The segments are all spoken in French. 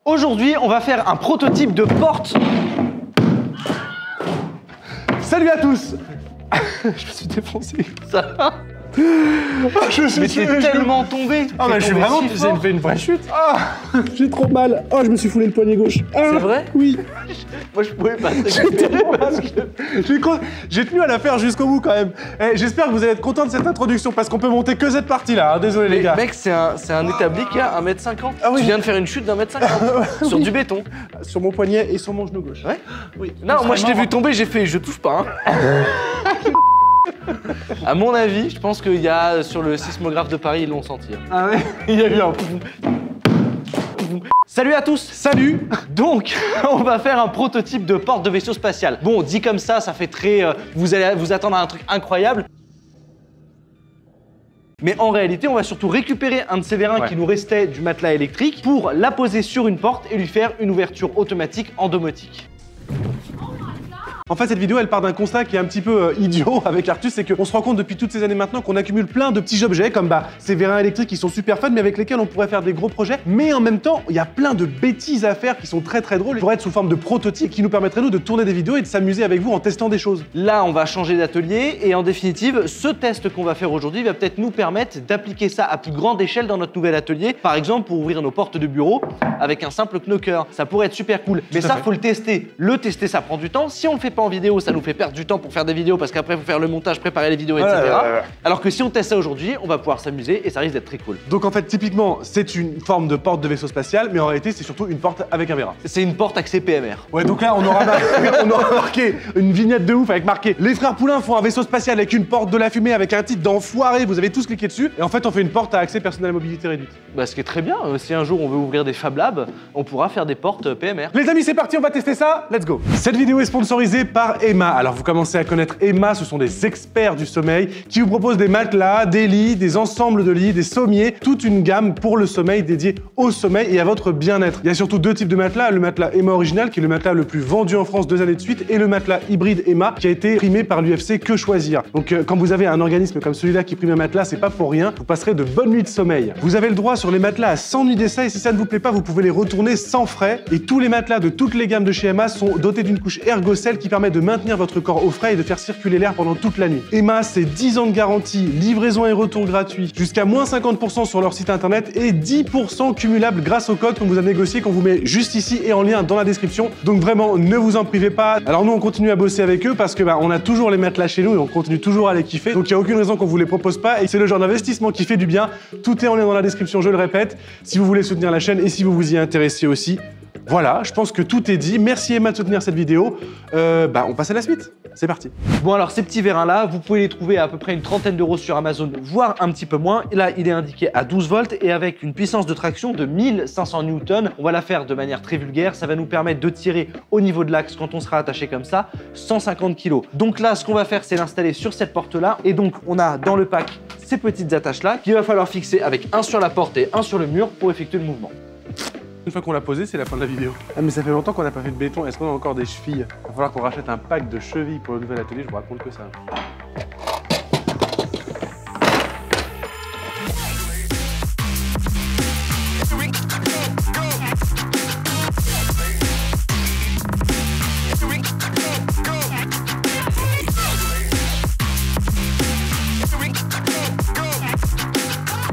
Aujourd'hui, on va faire un prototype de porte. Salut à tous. Je me suis défoncé. Ça va? Je me suis Mais t'es tellement tombé. Ah bah je suis vraiment... J'ai fait une vraie chute. Ah, j'ai trop mal. Oh, je me suis foulé le poignet gauche. Ah, C'est vrai? Oui. Moi, je pouvais pas te J'ai récupérer tellement parce mal. que... J'ai tenu à la faire jusqu'au bout quand même. Eh, j'espère que vous allez être contents de cette introduction parce qu'on peut monter que cette partie là. Hein. Désolé les gars. Mec, c'est un établi qui a 1m50. Ah oui. Tu viens de faire une chute d'1m50 sur du béton. Sur mon poignet et sur mon genou gauche. Ouais? Oui. Non, moi je t'ai vu tomber, j'ai fait je touche pas. Hein. À mon avis, je pense qu'il y a sur le sismographe de Paris, ils l'ont senti. Hein. Ah ouais. Il y a eu un... Salut à tous. Salut. Donc, on va faire un prototype de porte de vaisseau spatial. Bon, dit comme ça fait très... vous allez vous attendre à un truc incroyable. Mais en réalité, on va surtout récupérer un de ces vérins qui nous restait du matelas électrique pour la poser sur une porte et lui faire une ouverture automatique en domotique. En fait, cette vidéo, elle part d'un constat qui est un petit peu idiot avec Artus, c'est qu'on se rend compte depuis toutes ces années maintenant qu'on accumule plein de petits objets comme ces vérins électriques qui sont super fun, mais avec lesquels on pourrait faire des gros projets. Mais en même temps, il y a plein de bêtises à faire qui sont très drôles pour être sous forme de prototypes qui nous permettraient nous de tourner des vidéos et de s'amuser avec vous en testant des choses. Là, on va changer d'atelier et en définitive, ce test qu'on va faire aujourd'hui va peut-être nous permettre d'appliquer ça à plus grande échelle dans notre nouvel atelier. Par exemple, pour ouvrir nos portes de bureau avec un simple knocker. Ça pourrait être super cool. Mais ça, faut le tester. Le tester, ça prend du temps. Si on le fait pas en vidéo, ça nous fait perdre du temps pour faire des vidéos parce qu'après, il faut faire le montage, préparer les vidéos, etc. Alors que si on teste ça aujourd'hui, on va pouvoir s'amuser et ça risque d'être très cool. Donc en fait, typiquement, c'est une forme de porte de vaisseau spatial, mais en réalité, c'est surtout une porte avec un vérin. C'est une porte accès PMR. Ouais, donc là, on aura marqué une vignette de ouf avec marqué « Les frères Poulain font un vaisseau spatial avec une porte, de la fumée, avec un titre d'enfoiré ». Vous avez tous cliqué dessus. Et en fait, on fait une porte à accès personnel à mobilité réduite. Bah, ce qui est très bien. Si un jour on veut ouvrir des Fab Labs, on pourra faire des portes PMR. Les amis, c'est parti, on va tester ça. Let's go. Cette vidéo est sponsorisée par Emma. Alors, vous commencez à connaître Emma, ce sont des experts du sommeil qui vous proposent des matelas, des lits, des ensembles de lits, des sommiers, toute une gamme pour le sommeil dédiée au sommeil et à votre bien-être. Il y a surtout deux types de matelas, le matelas Emma original qui est le matelas le plus vendu en France 2 années de suite et le matelas hybride Emma qui a été primé par l'UFC Que Choisir. Donc quand vous avez un organisme comme celui-là qui prime un matelas, c'est pas pour rien, vous passerez de bonnes nuits de sommeil. Vous avez le droit sur les matelas à 100 nuits d'essai et si ça ne vous plaît pas, vous pouvez les retourner sans frais et tous les matelas de toutes les gammes de chez Emma sont dotés d'une couche Ergocell qui permet de maintenir votre corps au frais et de faire circuler l'air pendant toute la nuit. Emma, c'est 10 ans de garantie, livraison et retour gratuit, jusqu'à moins 50% sur leur site internet et 10% cumulable grâce au code qu'on vous a négocié, qu'on vous met juste ici et en lien dans la description. Donc vraiment, ne vous en privez pas. Alors nous, on continue à bosser avec eux parce que on a toujours les matelas chez nous et on continue toujours à les kiffer. Donc il n'y a aucune raison qu'on vous les propose pas et c'est le genre d'investissement qui fait du bien. Tout est en lien dans la description, je le répète. Si vous voulez soutenir la chaîne et si vous vous y intéressez aussi. Voilà, je pense que tout est dit. Merci Emma de soutenir cette vidéo. On passe à la suite. C'est parti. Bon alors ces petits vérins là, vous pouvez les trouver à peu près une trentaine d'euros sur Amazon, voire un petit peu moins. Et là, il est indiqué à 12 volts et avec une puissance de traction de 1500 Newton. On va la faire de manière très vulgaire. Ça va nous permettre de tirer au niveau de l'axe quand on sera attaché comme ça, 150 kg. Donc là, ce qu'on va faire, c'est l'installer sur cette porte là. Et donc, on a dans le pack ces petites attaches là qu'il va falloir fixer avec un sur la porte et un sur le mur pour effectuer le mouvement. Une fois qu'on l'a posé, c'est la fin de la vidéo. Ah mais ça fait longtemps qu'on n'a pas fait de béton. Est-ce qu'on a encore des chevilles? Il va falloir qu'on rachète un pack de chevilles pour le nouvel atelier, je vous raconte que ça.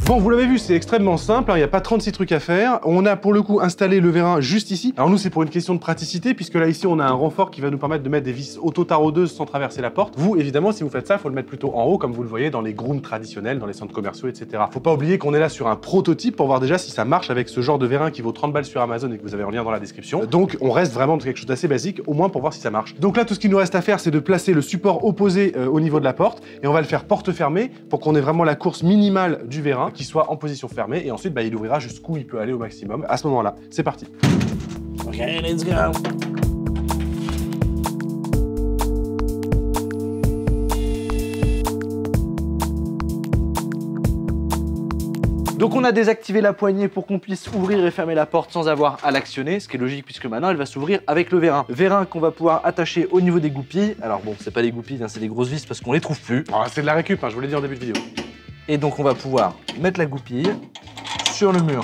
Bon, vous l'avez vu, c'est extrêmement simple, il n'y a pas 36 trucs à faire. On a pour le coup installé le vérin juste ici. Alors nous, c'est pour une question de praticité, puisque là, ici, on a un renfort qui va nous permettre de mettre des vis auto-taraudeuses sans traverser la porte. Vous, évidemment, si vous faites ça, il faut le mettre plutôt en haut, comme vous le voyez dans les grooms traditionnels, dans les centres commerciaux, etc. Faut pas oublier qu'on est là sur un prototype pour voir déjà si ça marche avec ce genre de vérin qui vaut 30 balles sur Amazon et que vous avez en lien dans la description. Donc, on reste vraiment dans quelque chose d'assez basique, au moins pour voir si ça marche. Donc là, tout ce qu'il nous reste à faire, c'est de placer le support opposé au niveau de la porte, et on va le faire porte fermée pour qu'on ait vraiment la course minimale du vérin qui soit en position fermé et ensuite il ouvrira jusqu'où il peut aller au maximum à ce moment-là. C'est parti. Ok, let's go. Donc on a désactivé la poignée pour qu'on puisse ouvrir et fermer la porte sans avoir à l'actionner, ce qui est logique puisque maintenant elle va s'ouvrir avec le vérin. Vérin qu'on va pouvoir attacher au niveau des goupilles. Alors bon, c'est pas des goupilles, hein, c'est des grosses vis parce qu'on les trouve plus. Oh, c'est de la récup, hein, je vous l'ai dit en début de vidéo. Et donc on va pouvoir mettre la goupille sur le mur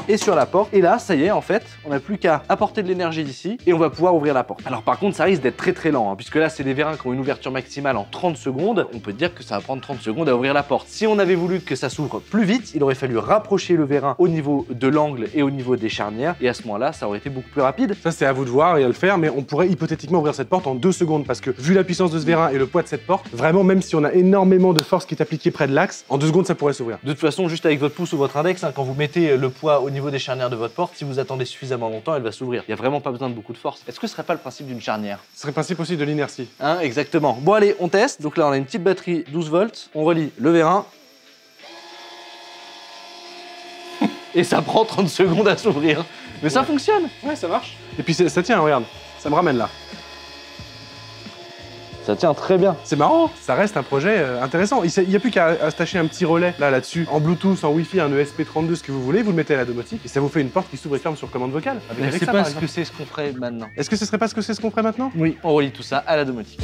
et sur la porte. Et là, ça y est, en fait, on n'a plus qu'à apporter de l'énergie d'ici et on va pouvoir ouvrir la porte. Alors par contre, ça risque d'être très lent, hein, puisque là, c'est des vérins qui ont une ouverture maximale en 30 secondes. On peut dire que ça va prendre 30 secondes à ouvrir la porte. Si on avait voulu que ça s'ouvre plus vite, il aurait fallu rapprocher le vérin au niveau de l'angle et au niveau des charnières. Et à ce moment-là, ça aurait été beaucoup plus rapide. Ça, c'est à vous de voir et à le faire, mais on pourrait hypothétiquement ouvrir cette porte en 2 secondes parce que vu la puissance de ce vérin et le poids de cette porte, vraiment, même si on a énormément de force qui est appliquée près de l'axe, en 2 secondes, ça pourrait s'ouvrir. De toute façon, juste avec votre pouce ou votre index, hein, quand vous mettez le poids au niveau des charnières de votre porte, si vous attendez suffisamment longtemps, elle va s'ouvrir. Il n'y a vraiment pas besoin de beaucoup de force. Est-ce que ce serait pas le principe d'une charnière? Ce serait le principe aussi de l'inertie. Hein, exactement. Bon allez, on teste. Donc là, on a une petite batterie 12 volts. On relie le vérin. Et ça prend 30 secondes à s'ouvrir. Mais ça fonctionne. Ouais, ça marche. Et puis ça tient, regarde. Ça me ramène là. Ça tient très bien. C'est marrant, ça reste un projet intéressant. Il n'y a plus qu'à attacher un petit relais là-dessus, en Bluetooth, en Wi-Fi, un ESP32, ce que vous voulez, vous le mettez à la domotique et ça vous fait une porte qui s'ouvre et ferme sur commande vocale. Je ne sais pas ce que c'est ce qu'on ferait maintenant. Est-ce que ce serait pas ce que c'est ce qu'on ferait maintenant? Oui, on relie tout ça à la domotique.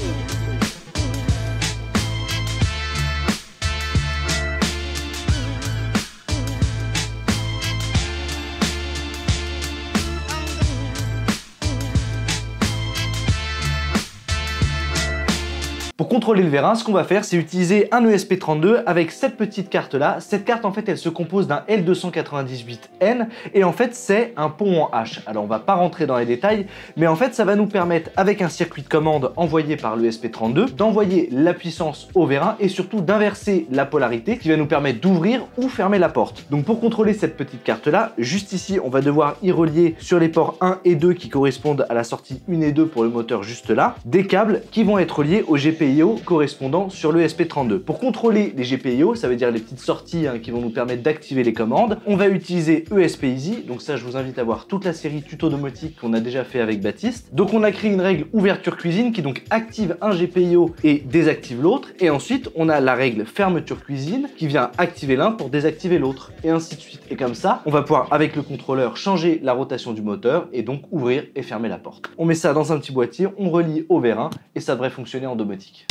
Pour contrôler le vérin, ce qu'on va faire, c'est utiliser un ESP32 avec cette petite carte-là. Cette carte, en fait, elle se compose d'un L298N et en fait, c'est un pont en H. Alors, on va pas rentrer dans les détails, mais en fait, ça va nous permettre, avec un circuit de commande envoyé par l'ESP32, d'envoyer la puissance au vérin et surtout d'inverser la polarité qui va nous permettre d'ouvrir ou fermer la porte. Donc, pour contrôler cette petite carte-là, juste ici, on va devoir y relier sur les ports 1 et 2 qui correspondent à la sortie 1 et 2 pour le moteur juste là, des câbles qui vont être reliés au GPIO correspondant sur le ESP32. Pour contrôler les GPIO, ça veut dire les petites sorties qui vont nous permettre d'activer les commandes, on va utiliser ESP Easy. Donc ça, je vous invite à voir toute la série tuto domotique qu'on a déjà fait avec Baptiste. Donc on a créé une règle ouverture cuisine qui donc active un GPIO et désactive l'autre. Et ensuite, on a la règle fermeture cuisine qui vient activer l'un pour désactiver l'autre. Et ainsi de suite. Et comme ça, on va pouvoir, avec le contrôleur, changer la rotation du moteur et donc ouvrir et fermer la porte. On met ça dans un petit boîtier, on relie au vérin et ça devrait fonctionner en domotique.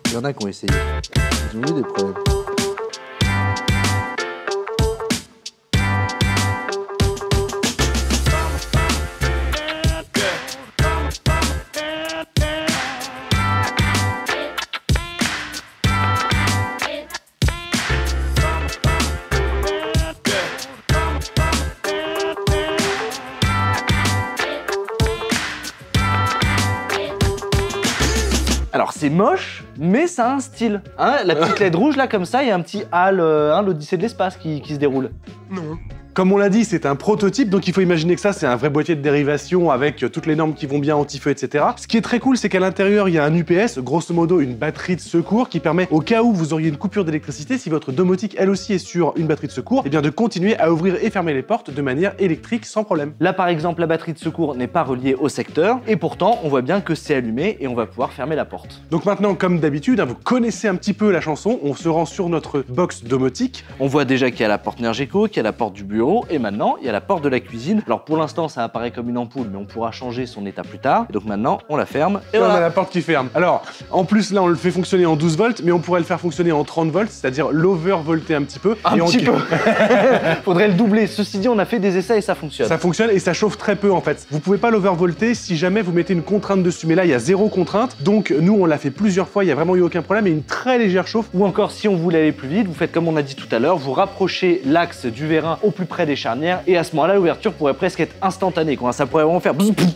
Il y en a qui ont essayé. Ils ont eu des problèmes. Alors c'est moche, mais ça a un style. Hein, la petite LED rouge là comme ça, il y a un petit HAL, l'Odyssée de l'espace qui se déroule. Non. Comme on l'a dit, c'est un prototype, donc il faut imaginer que ça, c'est un vrai boîtier de dérivation avec toutes les normes qui vont bien, anti-feu, etc. Ce qui est très cool, c'est qu'à l'intérieur, il y a un UPS, grosso modo une batterie de secours qui permet, au cas où vous auriez une coupure d'électricité, si votre domotique, elle aussi, est sur une batterie de secours, et bien de continuer à ouvrir et fermer les portes de manière électrique sans problème. Là, par exemple, la batterie de secours n'est pas reliée au secteur, et pourtant, on voit bien que c'est allumé et on va pouvoir fermer la porte. Donc maintenant, comme d'habitude, vous connaissez un petit peu la chanson, on se rend sur notre box domotique. On voit déjà qu'il y a la porte Nergeco, qu'il y a la porte du bureau, et maintenant, il y a la porte de la cuisine. Alors pour l'instant, ça apparaît comme une ampoule, mais on pourra changer son état plus tard. Et donc maintenant, on la ferme. Et voilà. On a la porte qui ferme. Alors, en plus, là, on le fait fonctionner en 12 volts, mais on pourrait le faire fonctionner en 30 volts, c'est-à-dire l'overvolter un petit peu. Un petit peu. Faudrait le doubler. Ceci dit, on a fait des essais et ça fonctionne. Ça fonctionne et ça chauffe très peu, en fait. Vous pouvez pas l'overvolter si jamais vous mettez une contrainte dessus. Mais là, il y a 0 contrainte. Donc, nous, on l'a fait plusieurs fois. Il y a vraiment eu aucun problème et une très légère chauffe. Ou encore, si on voulait aller plus vite, vous faites comme on a dit tout à l'heure, vous rapprochez l'axe du vérin au plus près des charnières et à ce moment-là, l'ouverture pourrait presque être instantanée, quoi. Ça pourrait vraiment faire bzz, bzz.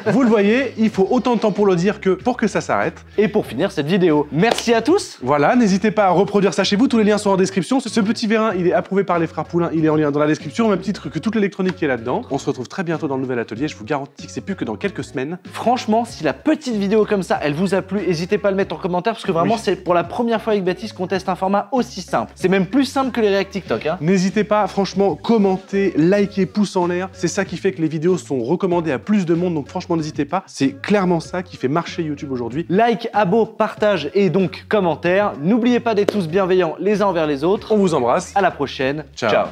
Vous le voyez, il faut autant de temps pour le dire que pour que ça s'arrête. Et pour finir cette vidéo, merci à tous. Voilà, n'hésitez pas à reproduire ça chez vous, tous les liens sont en description. Ce petit vérin, il est approuvé par les frères Poulain, il est en lien dans la description, même titre que toute l'électronique qui est là-dedans. On se retrouve très bientôt dans le nouvel atelier, je vous garantis que c'est plus que dans quelques semaines. Franchement, si la petite vidéo comme ça, elle vous a plu, n'hésitez pas à le mettre en commentaire parce que vraiment, c'est pour la première fois avec Baptiste qu'on teste un format aussi simple. C'est même plus simple que les réacts TikTok. Hein. N'hésitez pas, franchement, commentez, likez, pouce en l'air. C'est ça qui fait que les vidéos sont recommandées à plus de monde, donc franchement, n'hésitez pas. C'est clairement ça qui fait marcher YouTube aujourd'hui. Like, abo, partage et donc commentaire. N'oubliez pas d'être tous bienveillants les uns envers les autres. On vous embrasse. À la prochaine. Ciao. Ciao.